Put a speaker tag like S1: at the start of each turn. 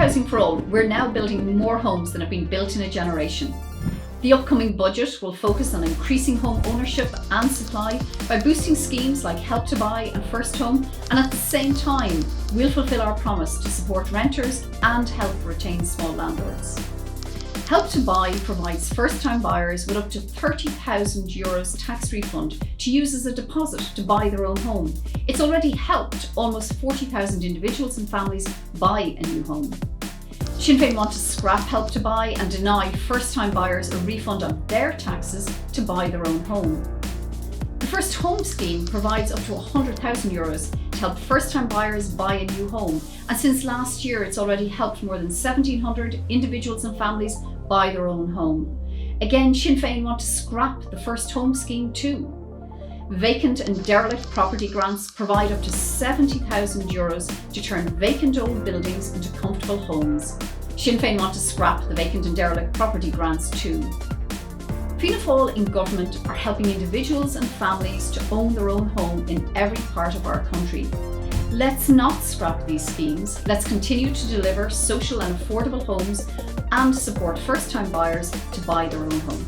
S1: Housing for All, we're now building more homes than have been built in a generation. The upcoming budget will focus on increasing home ownership and supply by boosting schemes like Help to Buy and First Home, and at the same time, we'll fulfil our promise to support renters and help retain small landlords. Help to Buy provides first-time buyers with up to €30,000 tax refund to use as a deposit to buy their own home. It's already helped almost 40,000 individuals and families buy a new home. Sinn Féin want to scrap Help to Buy and deny first-time buyers a refund on their taxes to buy their own home. The First Home scheme provides up to €100,000 to help first-time buyers buy a new home, and since last year it's already helped more than 1,700 individuals and families buy their own home. Again, Sinn Féin want to scrap the First Home scheme too. Vacant and derelict property grants provide up to €70,000 to turn vacant old buildings into comfortable homes. Sinn Féin want to scrap the vacant and derelict property grants too. Fianna Fáil in government are helping individuals and families to own their own home in every part of our country. Let's not scrap these schemes. Let's continue to deliver social and affordable homes and support first-time buyers to buy their own home.